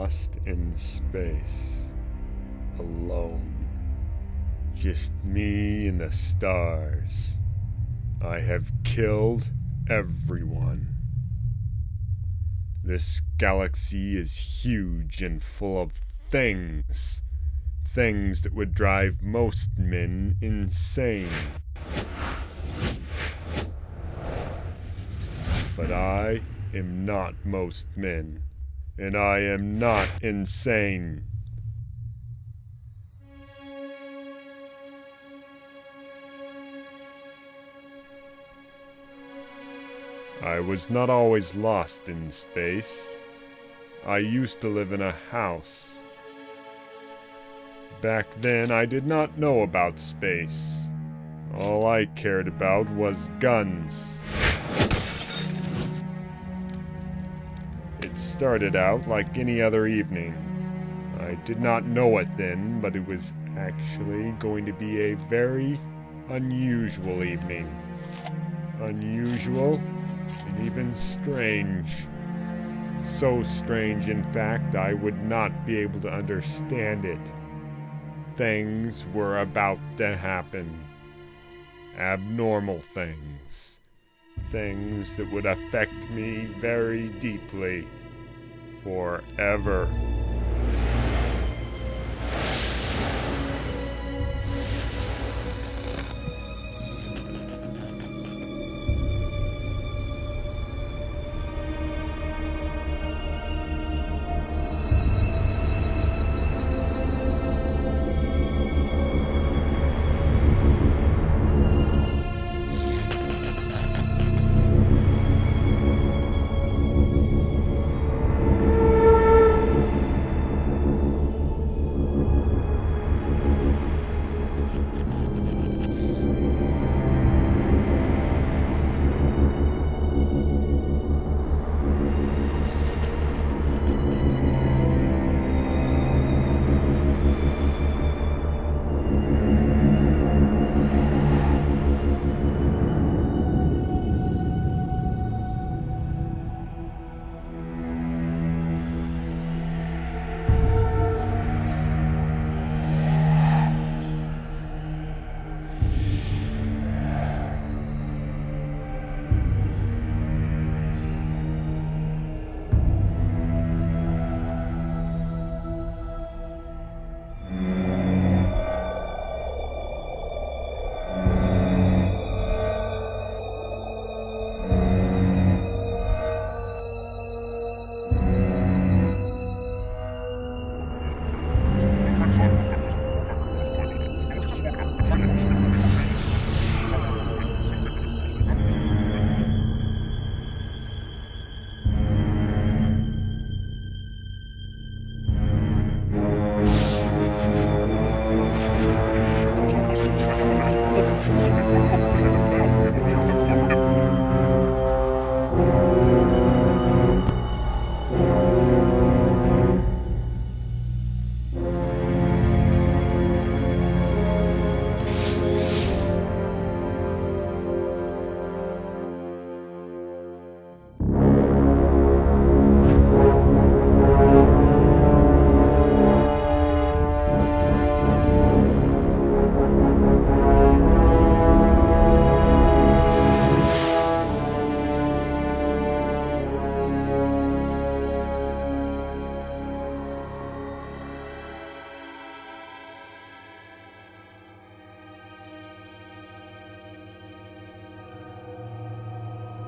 lost in space, alone. Just me and the stars. I have killed everyone. This galaxy is huge and full of things. Things that would drive most men insane. But I am not most men, and I am not insane. I was not always lost in space. I used to live in a house. Back then, I did not know about space. All I cared about was guns. It started out like any other evening. I did not know it then, but it was actually going to be a very unusual evening. Unusual and even strange. So strange, in fact, I would not be able to understand it. Things were about to happen. Abnormal things. Things that would affect me very deeply. Forever.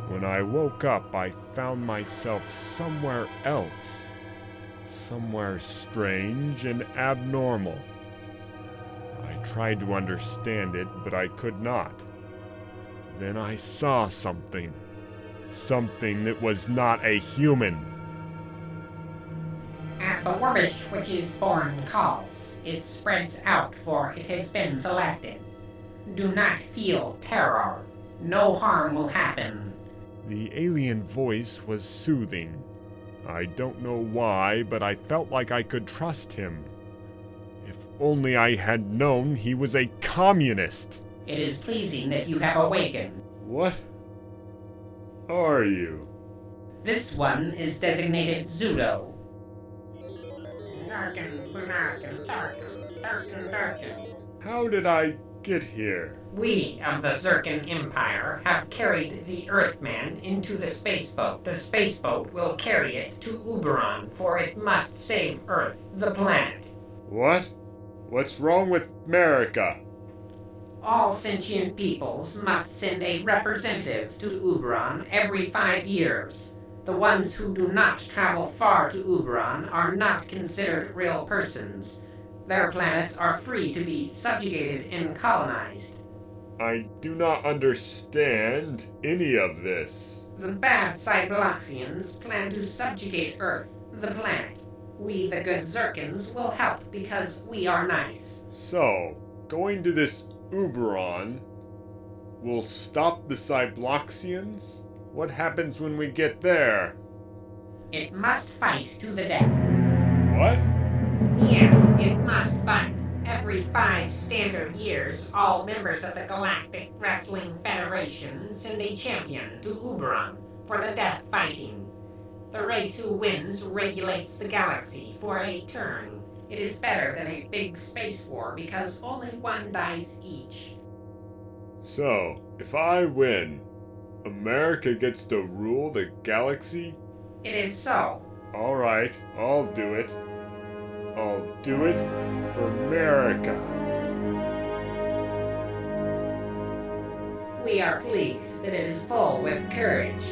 When I woke up, I found myself somewhere else. Somewhere strange and abnormal. I tried to understand it, but I could not. Then I saw something. Something that was not a human. As the rubbish which is born calls, it spreads out, for it has been selected. Do not feel terror. No harm will happen. The alien voice was soothing. I don't know why, but I felt like I could trust him. If only I had known he was a communist. It is pleasing that you have awakened. What are you? This one is designated Zudo. Darken. How did I get here? We of the Zircon Empire have carried the Earthman into the spaceboat. The spaceboat will carry it to Uberon, for it must save Earth, the planet. What? What's wrong with America? All sentient peoples must send a representative to Uberon every 5 years. The ones who do not travel far to Uberon are not considered real persons. Their planets are free to be subjugated and colonized. I do not understand any of this. The bad Cybloxians plan to subjugate Earth, the planet. We, the good Zircons, will help because we are nice. So, going to this Uberon will stop the Cybloxians? What happens when we get there? It must fight to the death. What? Yes, it must fight. Every 5 standard years, all members of the Galactic Wrestling Federation send a champion to Uberon for the death fighting. The race who wins regulates the galaxy for a turn. It is better than a big space war because only one dies each. So, if I win, America gets to rule the galaxy? It is so. Alright, I'll do it. I'll do it for America. We are pleased that it is full with courage.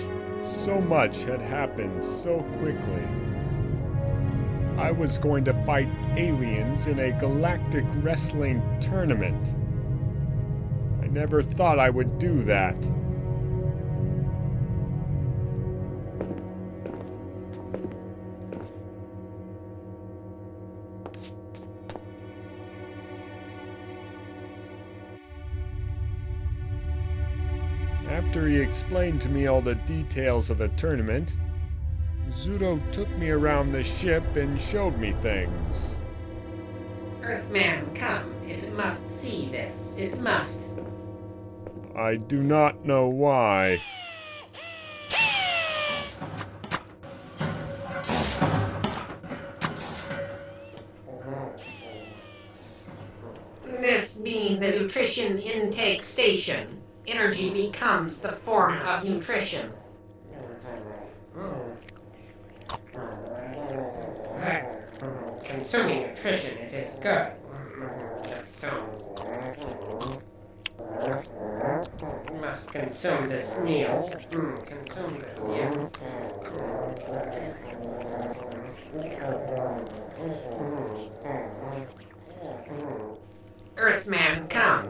So much had happened so quickly. I was going to fight aliens in a galactic wrestling tournament. I never thought I would do that. After he explained to me all the details of the tournament, Zudo took me around the ship and showed me things. Earthman, come. It must see this. It must. I do not know why. This being the nutrition intake station, energy becomes the form of nutrition. Consuming nutrition, it is good. Must consume this meal. Consume this, yes. Earthman, come.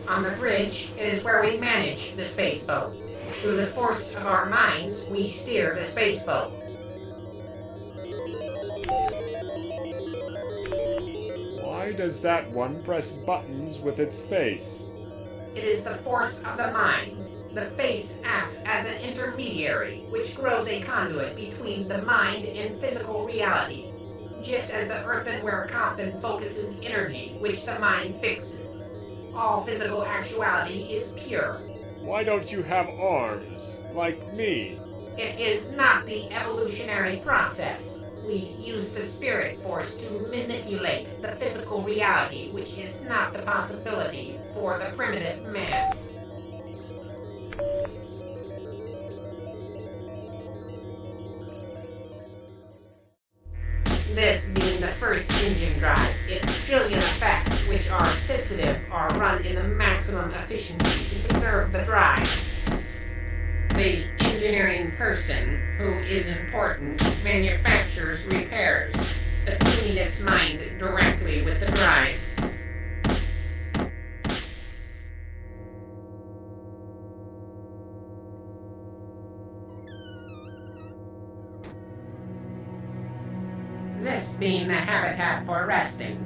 On the bridge, it is where we manage the spaceboat. Through the force of our minds, we steer the spaceboat. Why does that one press buttons with its face? It is the force of the mind. The face acts as an intermediary, which grows a conduit between the mind and physical reality, just as the earthenware coffin focuses energy, which the mind fixes. All physical actuality is pure. Why don't you have arms, like me? It is not the evolutionary process. We use the spirit force to manipulate the physical reality, which is not the possibility for the primitive man. This being the first engine drive, its trillion effects, which are sensitive, are run in the maximum efficiency to preserve the drive. The engineering person, who is important, manufactures repairs, attuning its mind directly with the drive. This being the habitat for resting.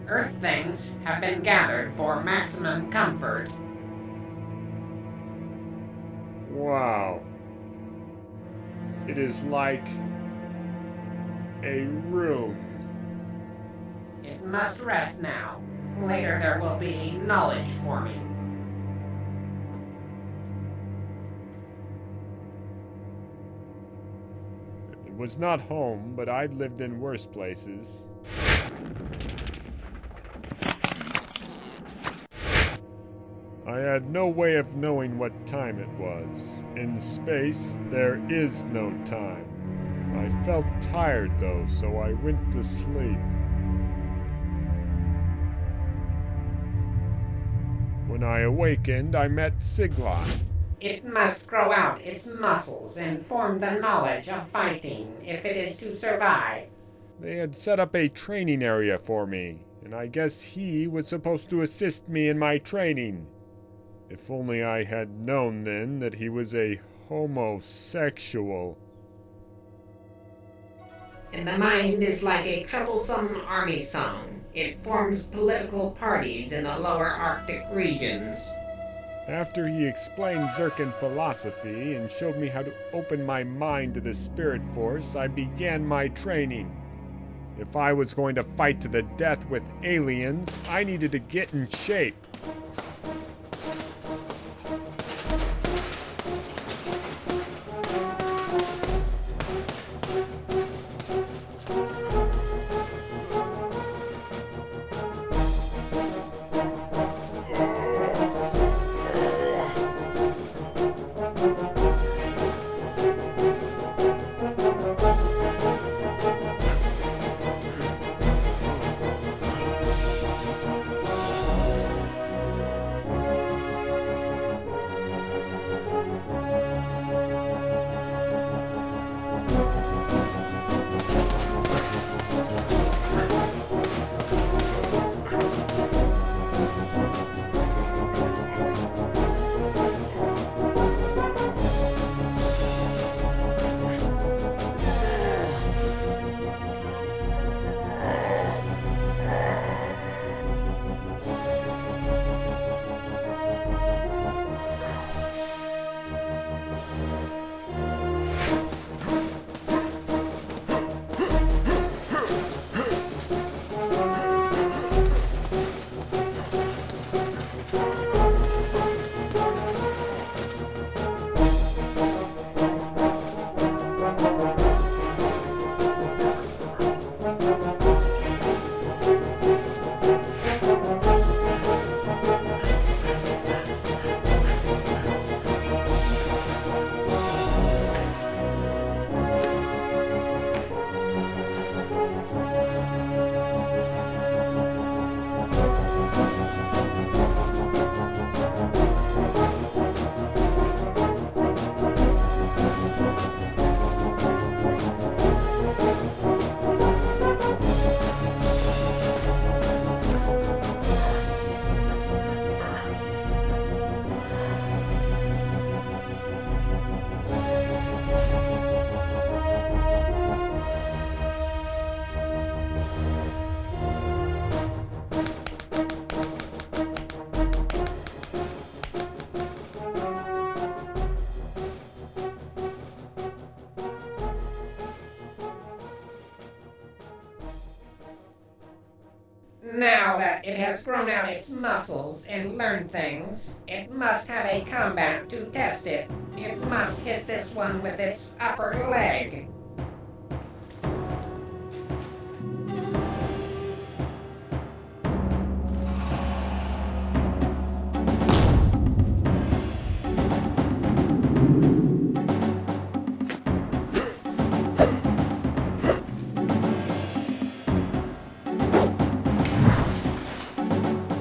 Earth things have been gathered for maximum comfort. Wow. It is like a room. It must rest now. Later there will be knowledge forming. It was not home, but I'd lived in worse places. I had no way of knowing what time it was. In space, there is no time. I felt tired though, so I went to sleep. When I awakened, I met Siglon. It must grow out its muscles and form the knowledge of fighting if it is to survive. They had set up a training area for me, and I guess he was supposed to assist me in my training. If only I had known then that he was a homosexual. And the mind is like a troublesome army song. It forms political parties in the lower Arctic regions. After he explained Zircon philosophy and showed me how to open my mind to the spirit force, I began my training. If I was going to fight to the death with aliens, I needed to get in shape. Now that it has grown out its muscles and learned things, it must have a combat to test it. It must hit this one with its upper leg.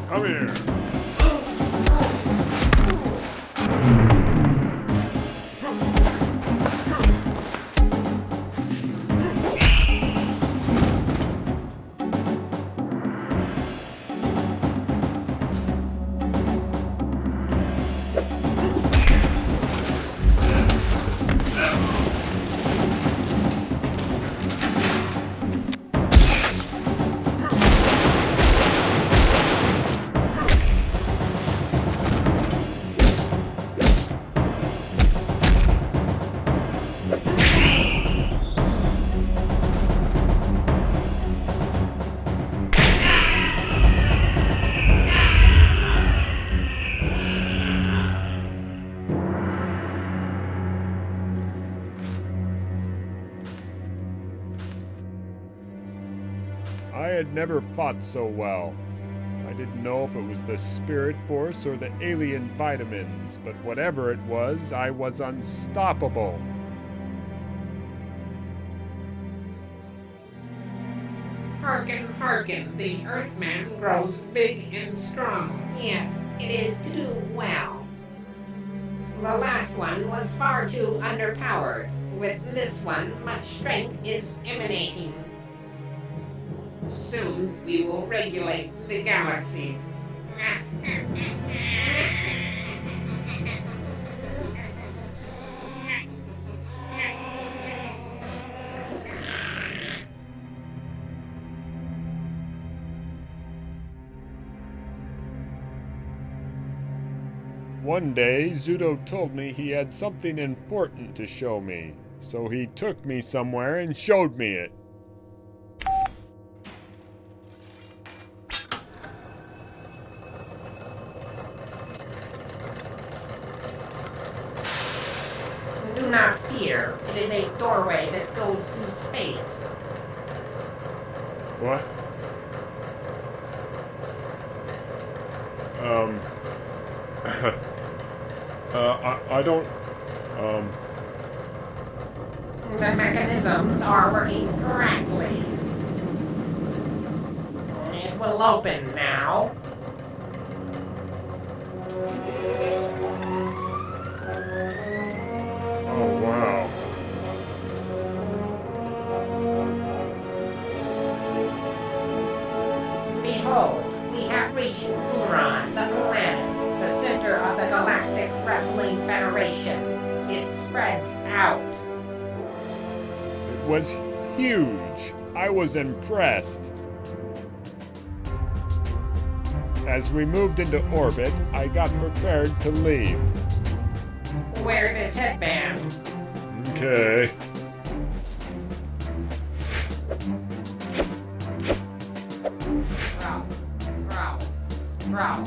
Come here. had never fought so well. I didn't know if it was the spirit force or the alien vitamins, but whatever it was, I was unstoppable. Hearken, hearken, the Earthman grows big and strong. Yes, it is to do well. The last one was far too underpowered. With this one, much strength is emanating. Soon we will regulate the galaxy. One day, Zudo told me he had something important to show me, so he took me somewhere and showed me it. Do not fear. It is a doorway that goes to space. What? I don't, The mechanisms are working correctly. It will open now. oh wow. Behold, we have reached Uberon, the planet, the center of the Galactic Wrestling Federation. It spreads out. It was huge. I was impressed. As we moved into orbit, I got prepared to leave. Wear this headband. Okay. Growl.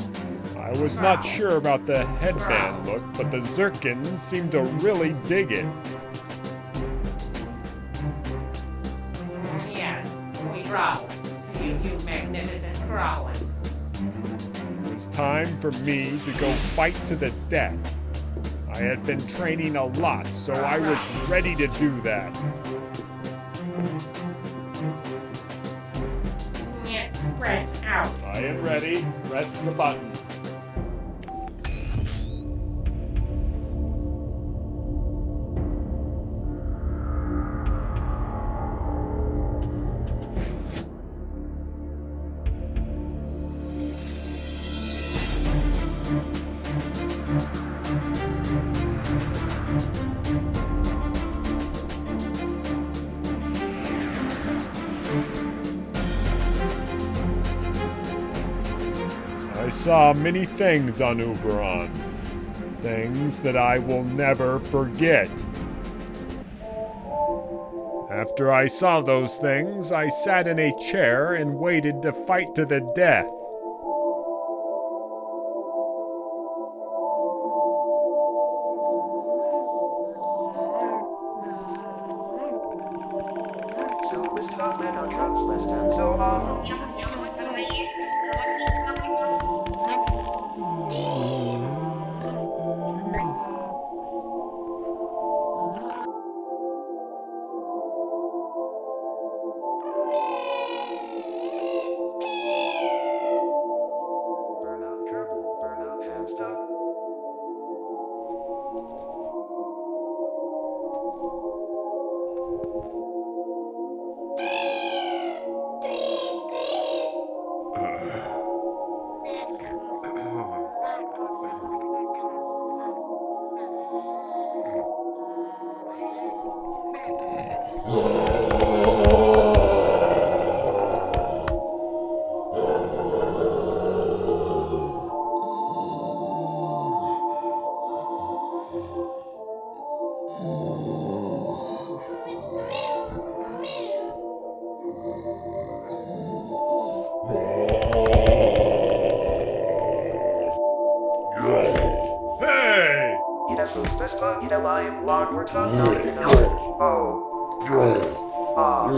I was not sure about the headband look, but the Zirkins seemed to really dig it. Yes, we growl. You magnificent growling. It was time for me to go fight to the death. I had been training a lot, so I was ready to do that. It spreads out. I am ready. Press the button. I saw many things on Uberon. Things that I will never forget. After I saw those things, I sat in a chair and waited to fight to the death. So it was tough and a countless and so on. Burnout purple, burnout hand stuff. Hey! Ida who's this one? Ida lion long we're talking Oh. Ah.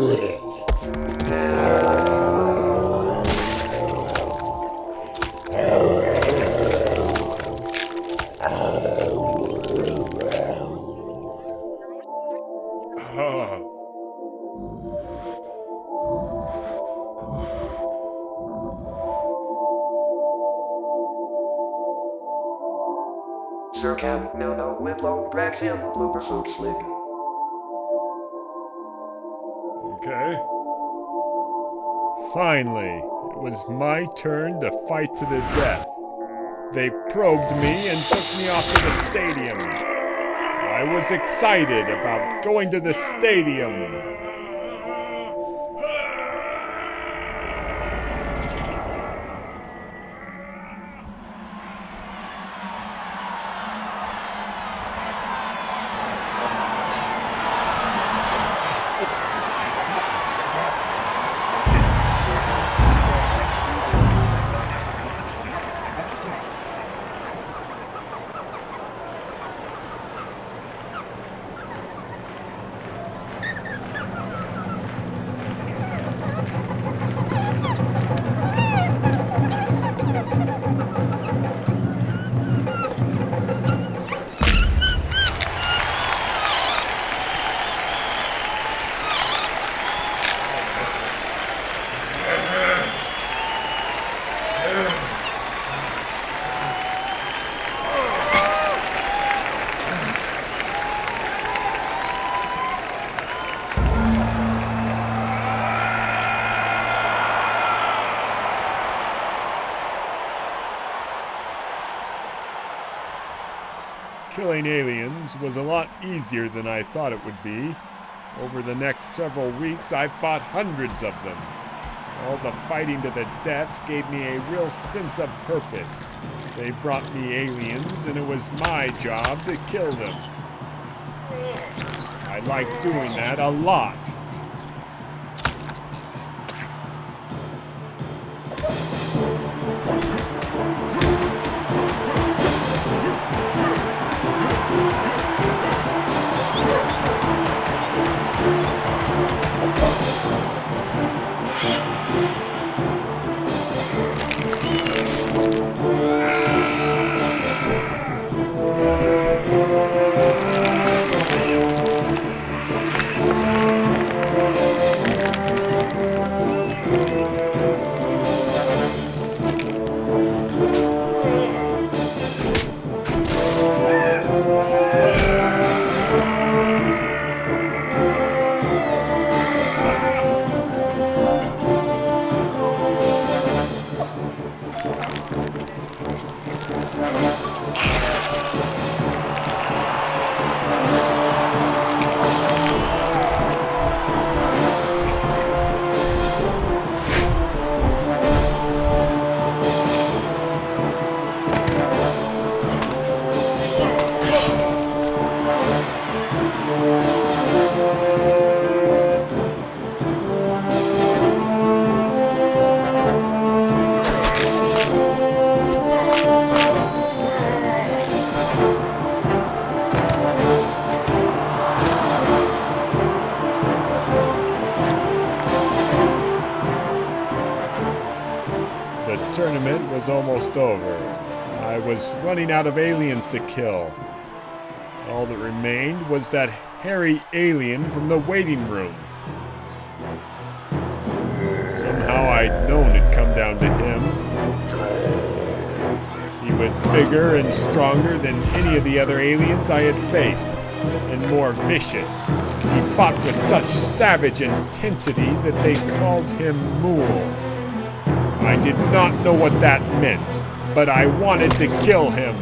No, Whiplo, Braxim, Luberfoot Slick. Okay. Finally, it was my turn to fight to the death. They probed me and took me off to the stadium. I was excited about going to the stadium. Killing aliens was a lot easier than I thought it would be. Over the next several weeks, I fought hundreds of them. All the fighting to the death gave me a real sense of purpose. They brought me aliens, and it was my job to kill them. I liked doing that a lot. The tournament was almost over. I was running out of aliens to kill. All that remained was that hairy alien from the waiting room. Somehow I'd known it'd come down to him. He was bigger and stronger than any of the other aliens I had faced, and more vicious. He fought with such savage intensity that they called him Mool. I did not know what that meant, but I wanted to kill him.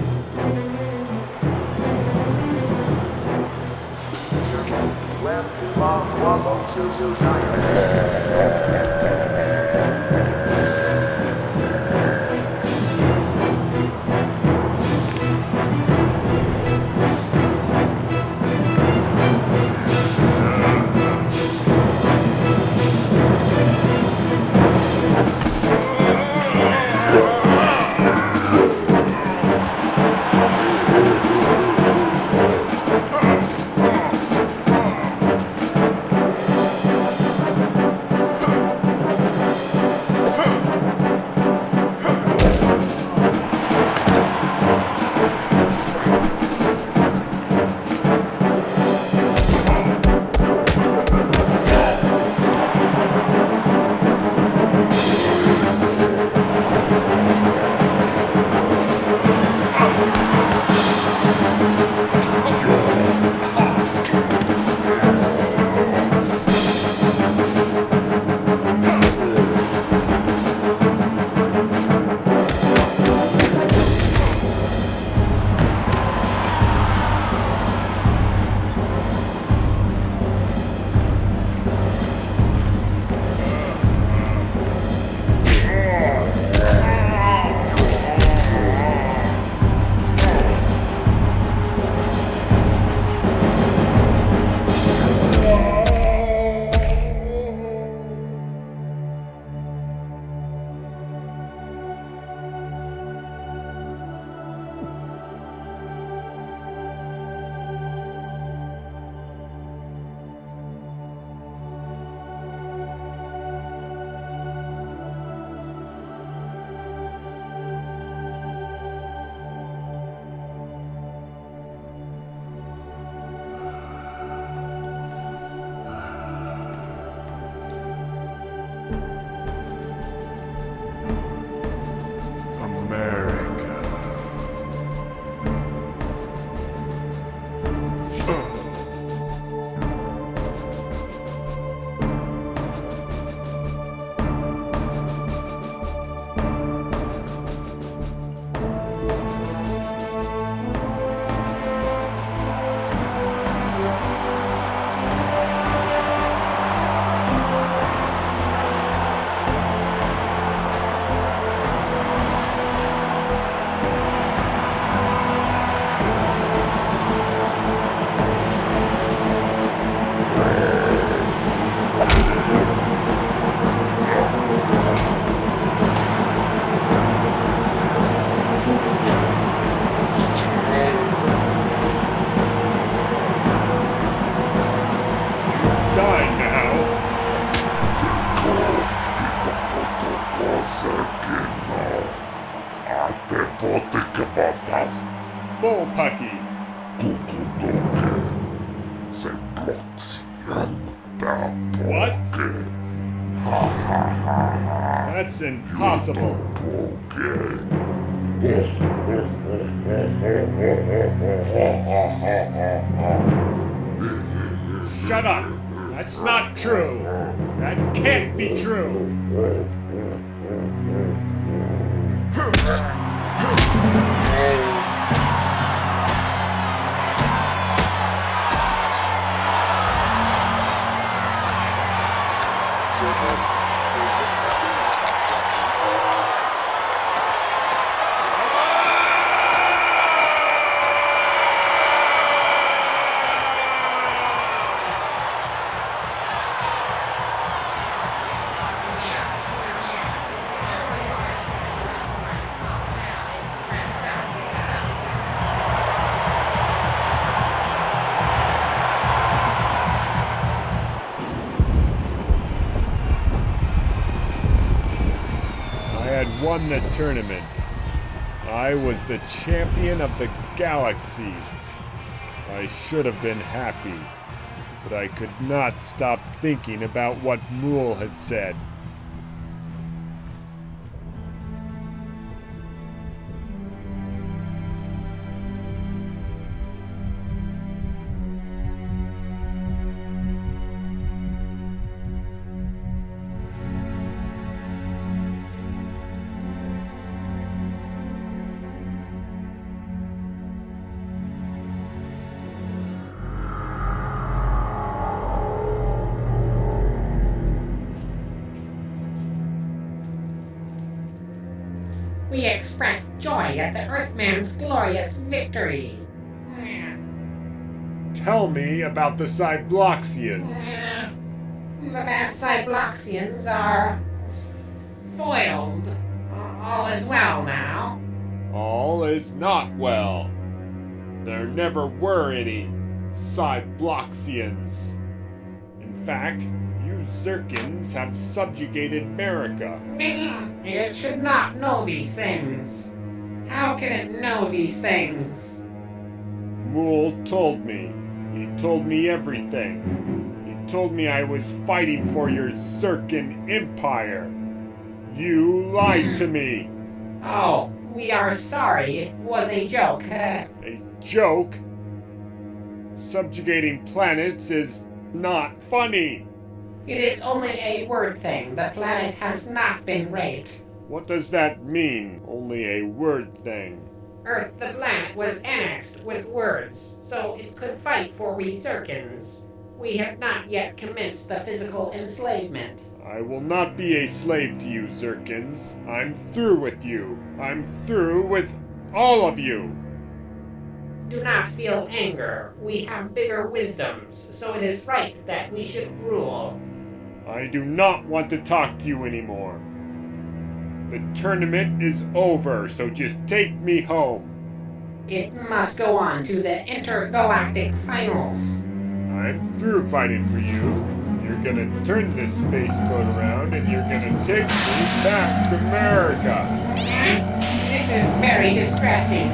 What? That's impossible. Shut up! That's not true! That can't be true! Won the tournament. I was the champion of the galaxy. I should have been happy, but I could not stop thinking about what Mool had said. We express joy at the Earthman's glorious victory. Tell me about the Cybloxians. The bad Cybloxians are foiled. All is well now. All is not well. There never were any Cybloxians. In fact, you Zirkins have subjugated America. It should not know these things. How can it know these things? Mool told me. He told me everything. He told me I was fighting for your Zirkin Empire. You lied to me. Oh, we are sorry. It was a joke. A joke? Subjugating planets is not funny. It is only a word thing. The planet has not been raped. What does that mean? Only a word thing. Earth, the planet, was annexed with words, so it could fight for we Zirkins. We have not yet commenced the physical enslavement. I will not be a slave to you, Zirkins. I'm through with you. I'm through with all of you. Do not feel anger. We have bigger wisdoms, so it is right that we should rule. I do not want to talk to you anymore. The tournament is over, so just take me home. It must go on to the intergalactic finals. I'm through fighting for you. You're gonna turn this space boat around and you're gonna take me back to America. This is very distressing.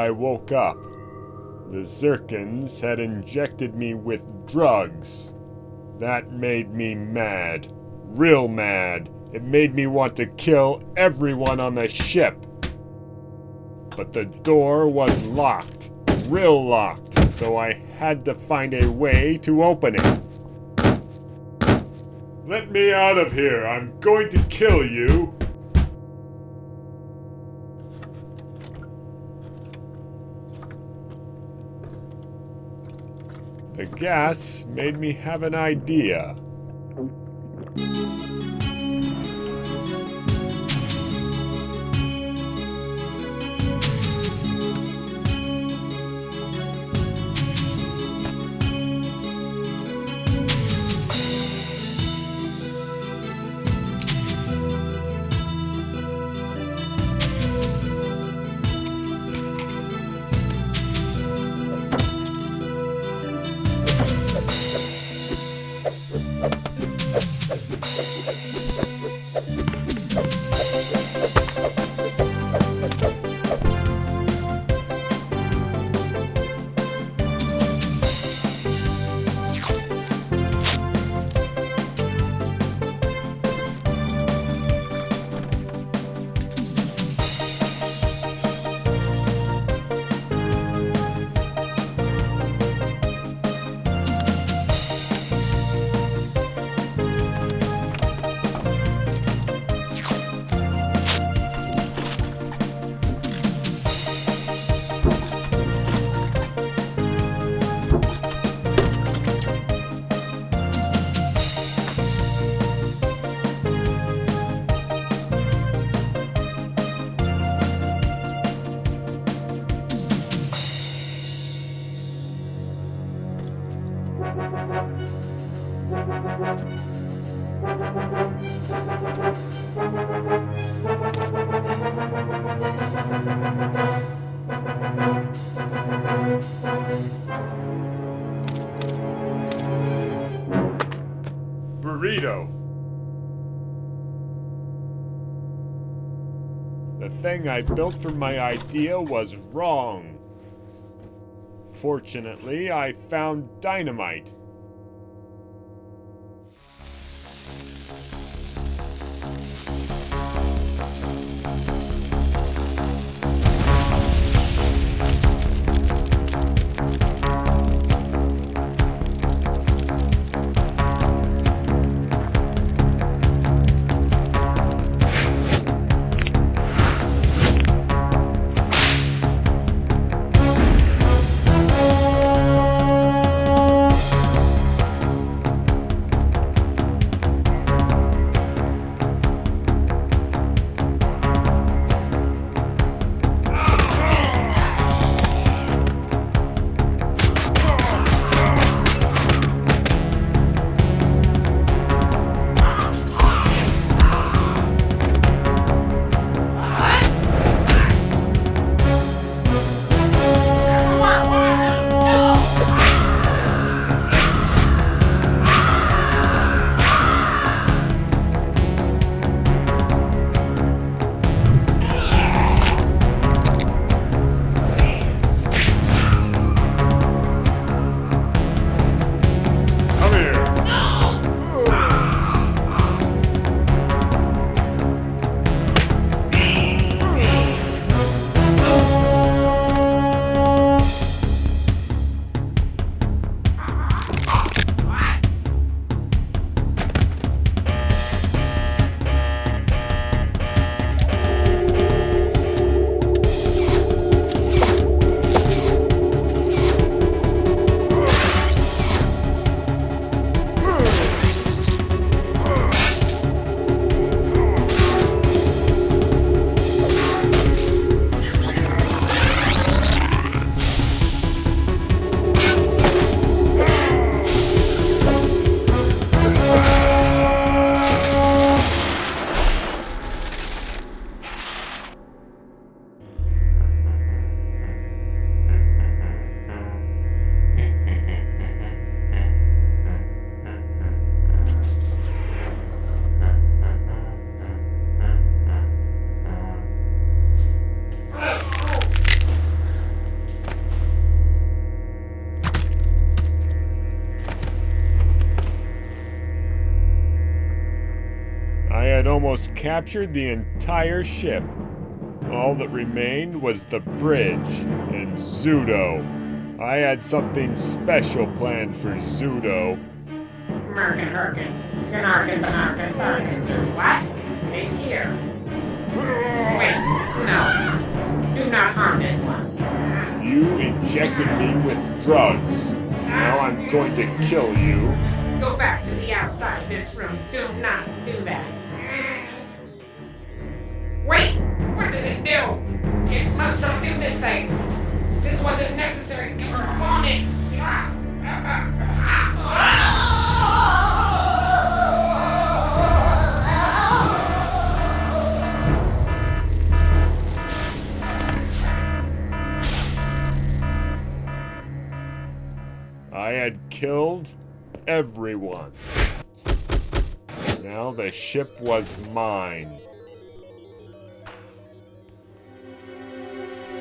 I woke up. The Zirkons had injected me with drugs. That made me mad. Real mad. It made me want to kill everyone on the ship. But the door was locked. Real locked. So I had to find a way to open it. Let me out of here. I'm going to kill you. The gas made me have an idea. Burrito. The thing I built from my idea was wrong. Fortunately, I found dynamite. had almost captured the entire ship. All that remained was the bridge and Zudo. I had something special planned for Zudo. Merkin, Herkin, Ganarkin, Banarkin, Tharkin. What? It's here. Wait, no. Do not harm this one. You injected me with drugs. Now I'm going to kill you. Go back to the outside this room. Do not do that. Wait! What does it do? It must not do this thing. This wasn't necessary. Give her a bonnet. I had killed everyone. Now the ship was mine.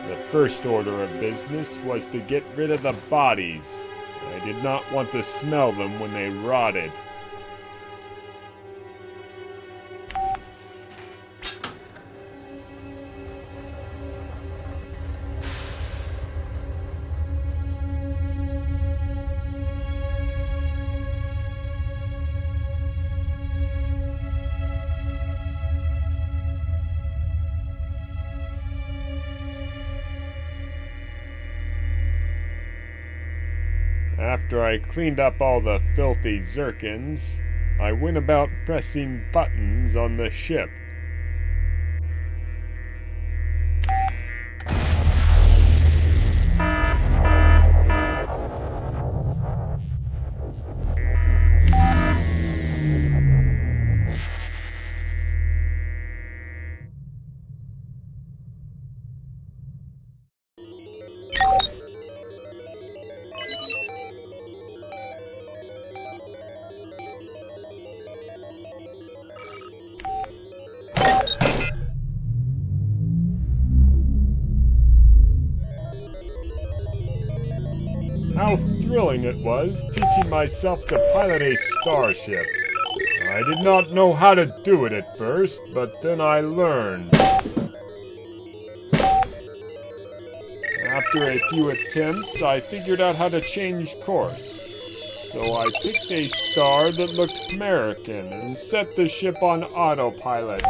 The first order of business was to get rid of the bodies. I did not want to smell them when they rotted. After I cleaned up all the filthy Zirkons, I went about pressing buttons on the ship. How thrilling it was teaching myself to pilot a starship. I did not know how to do it at first, but then I learned. After a few attempts, I figured out how to change course. So I picked a star that looked American and set the ship on autopilot.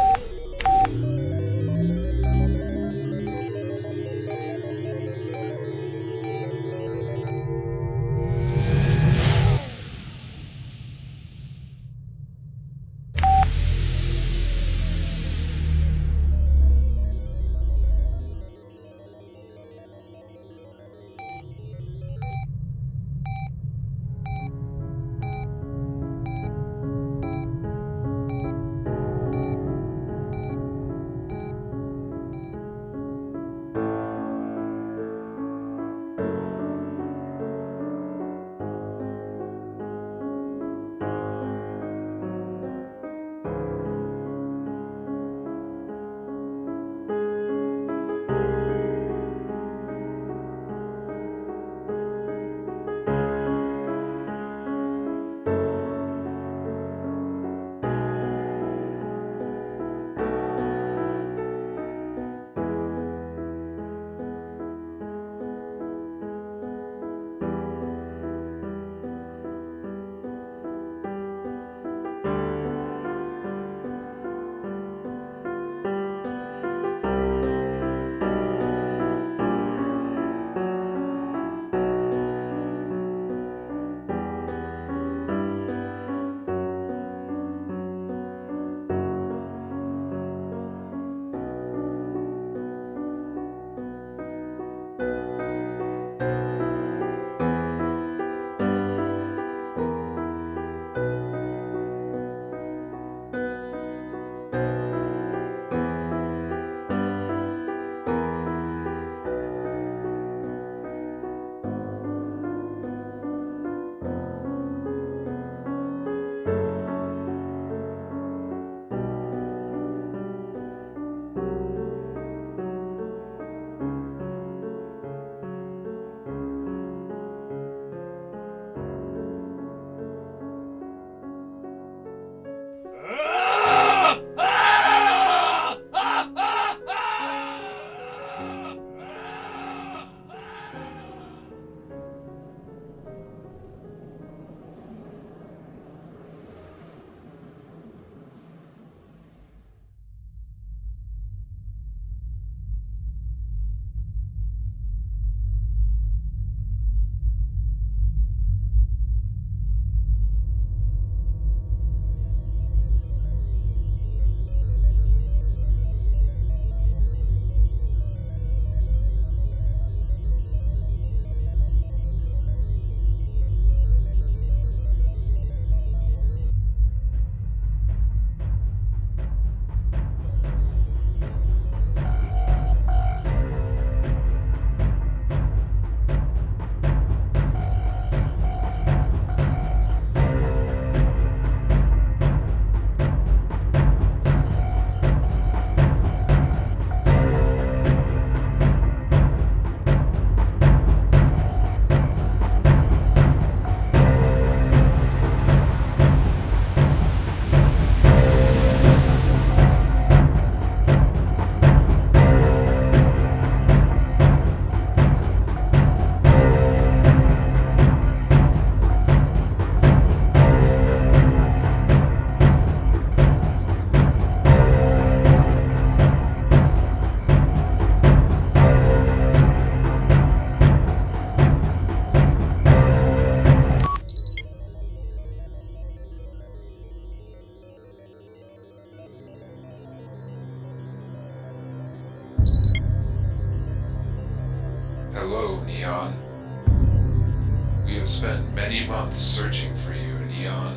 many months searching for you, Neon.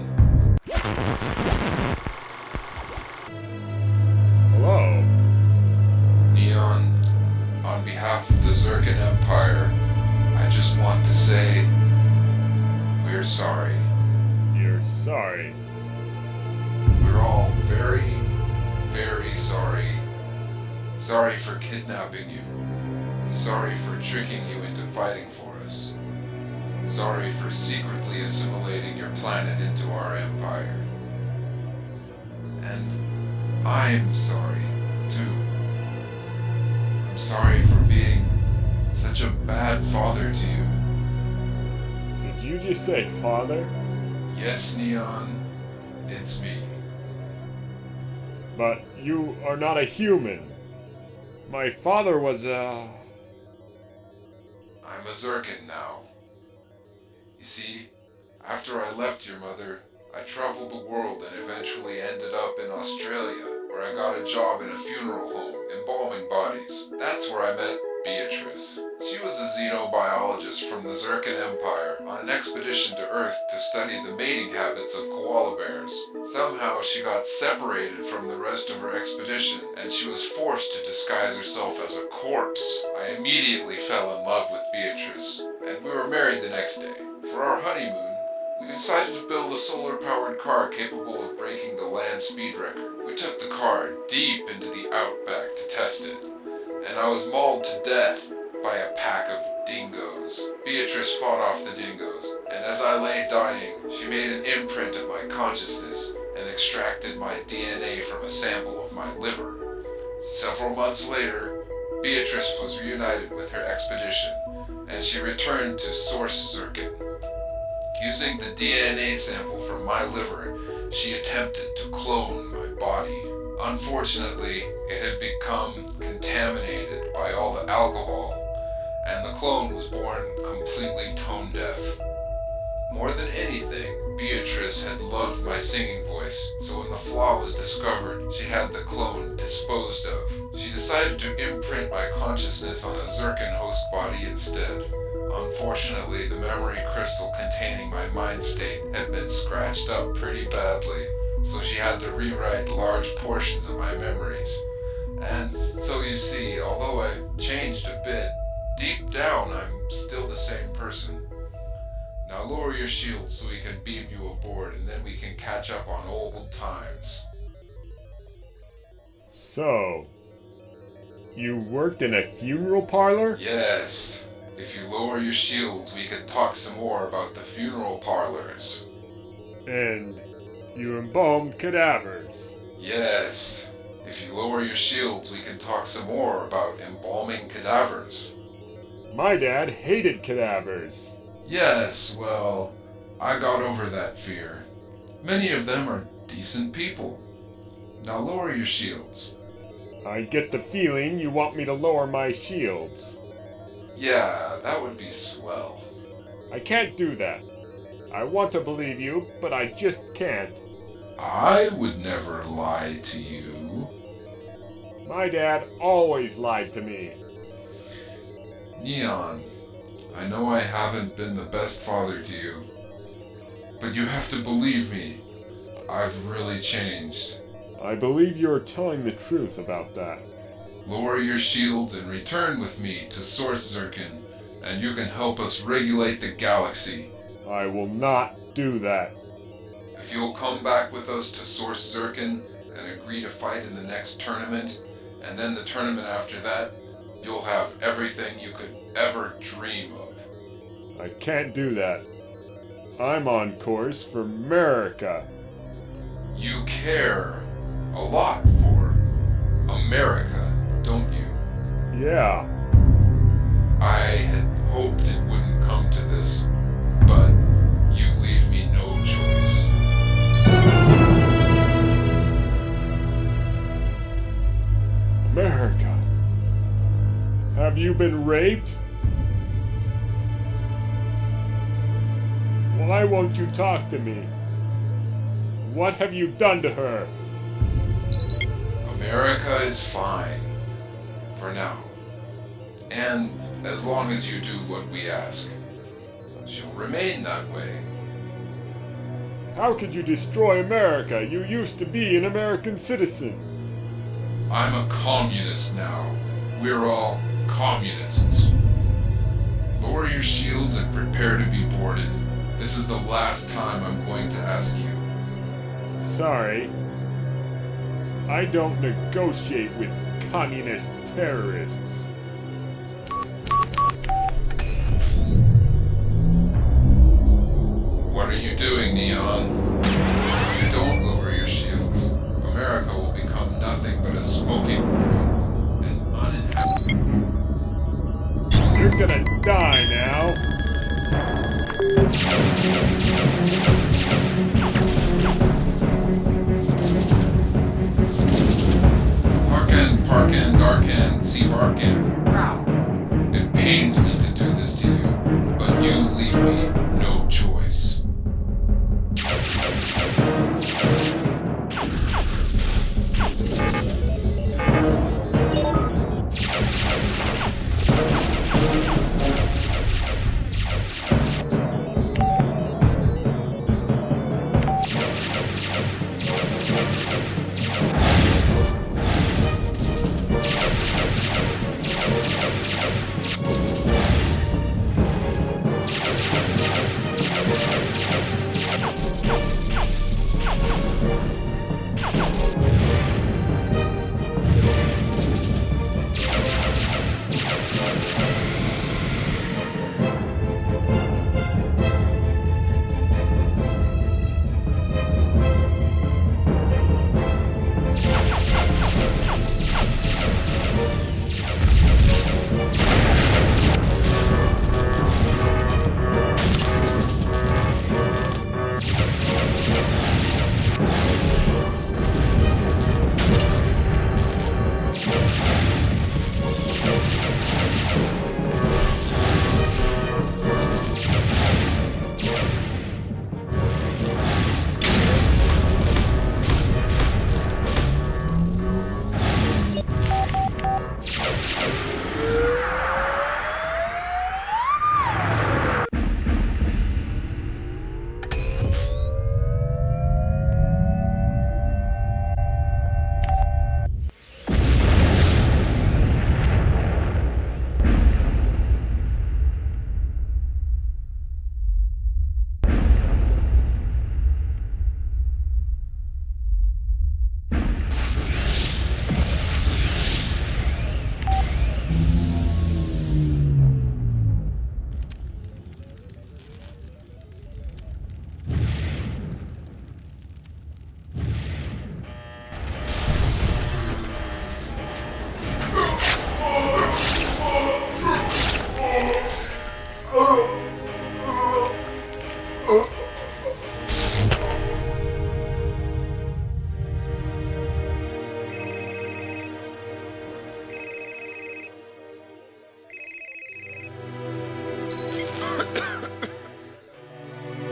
Hello. Neon, on behalf of the Zircon Empire, I just want to say, we're sorry. You're sorry. We're all very, very sorry. Sorry for kidnapping you. Sorry for tricking you into fighting for us. Sorry for secretly assimilating your planet into our empire. And I'm sorry, too. I'm sorry for being such a bad father to you. Did you just say father? Yes, Neon, it's me. But you are not a human. My father was a... I'm a Zircon now. You see, after I left your mother, I traveled the world and eventually ended up in Australia, where I got a job in a funeral home, embalming bodies. That's where I met Beatrice. She was a xenobiologist from the Zircon Empire on an expedition to Earth to study the mating habits of koala bears. Somehow she got separated from the rest of her expedition, and she was forced to disguise herself as a corpse. I immediately fell in love with Beatrice, and we were married the next day. For our honeymoon, we decided to build a solar-powered car capable of breaking the land speed record. We took the car deep into the outback to test it, and I was mauled to death by a pack of dingoes. Beatrice fought off the dingoes, and as I lay dying, she made an imprint of my consciousness and extracted my DNA from a sample of my liver. Several months later, Beatrice was reunited with her expedition, and she returned to Source Zircon. Using the DNA sample from my liver, she attempted to clone my body. Unfortunately, it had become contaminated by all the alcohol, and the clone was born completely tone deaf. More than anything, Beatrice had loved my singing voice, so when the flaw was discovered, she had the clone disposed of. She decided to imprint my consciousness on a Zircon host body instead. Unfortunately, the memory crystal containing my mind state had been scratched up pretty badly, so she had to rewrite large portions of my memories. And so you see, although I've changed a bit, deep down I'm still the same person. Now lower your shield so we can beam you aboard, and then we can catch up on old times. So... you worked in a funeral parlor? Yes. If you lower your shield, we can talk some more about the funeral parlors. And you embalmed cadavers? Yes. If you lower your shields, we can talk some more about embalming cadavers. My dad hated cadavers. Yes, well, I got over that fear. Many of them are decent people. Now lower your shields. I get the feeling you want me to lower my shields. Yeah, that would be swell. I can't do that. I want to believe you, but I just can't. I would never lie to you. My dad always lied to me. Neon, I know I haven't been the best father to you, but you have to believe me. I've really changed. I believe you're telling the truth about that. Lower your shields and return with me to Source Zircon, and you can help us regulate the galaxy. I will not do that. If you'll come back with us to Source Zircon and agree to fight in the next tournament, and then the tournament after that, you'll have everything you could ever dream of. I can't do that. I'm on course for America. You care a lot for America, don't you? Yeah. I had hoped it wouldn't come to this, but you leave me no choice. America. Have you been raped? Why won't you talk to me? What have you done to her? America is fine. For now. And as long as you do what we ask. she'll remain that way. How could you destroy America? You used to be an American citizen. I'm a communist now. We're all communists. Lower your shields and prepare to be boarded. This is the last time I'm going to ask you. Sorry. I don't negotiate with communist terrorists. What are you doing, Neon? If you don't lower your shields, America will become nothing but a smoking ruin and uninhabited. You're gonna die now. Parkin, Darkin, Sivarkin. Wow. It pains me to do this to you, but you leave me no choice.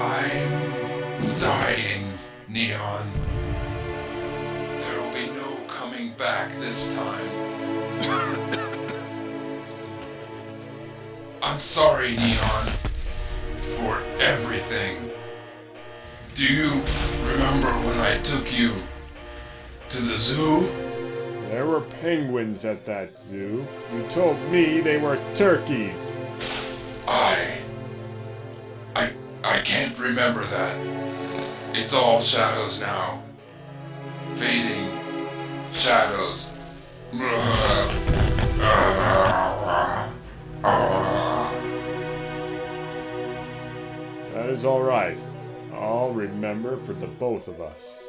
I'm dying, Neon. There will be no coming back this time. I'm sorry, Neon, for everything. Do you remember when I took you to the zoo? There were penguins at that zoo. You told me they were turkeys. I can't remember that. It's all shadows now. Fading shadows. That is all right. I'll remember for the both of us.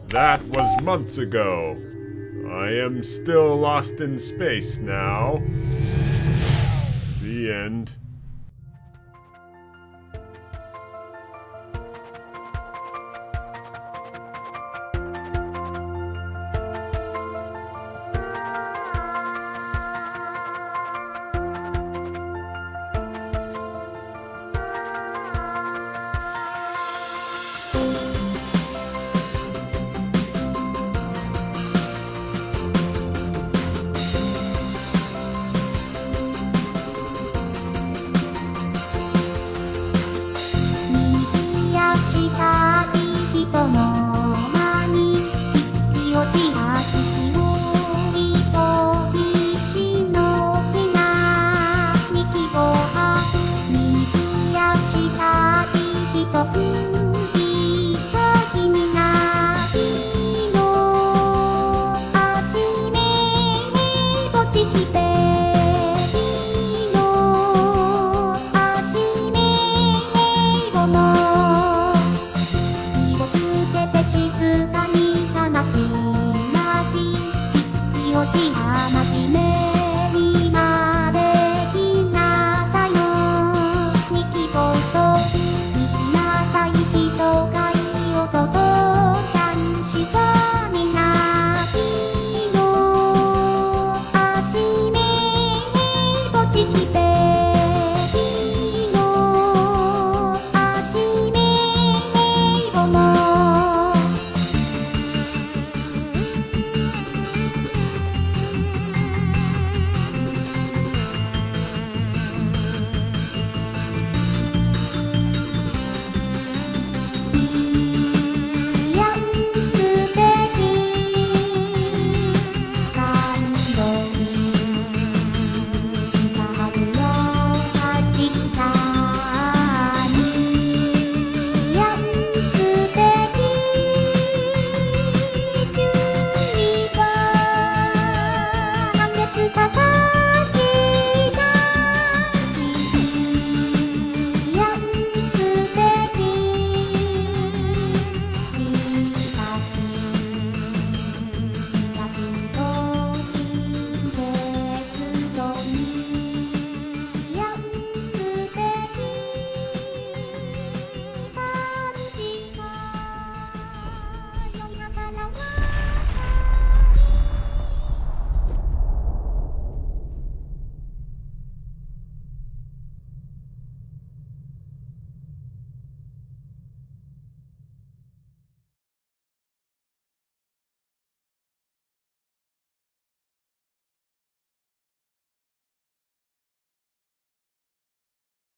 That was months ago. I am still lost in space now. The end.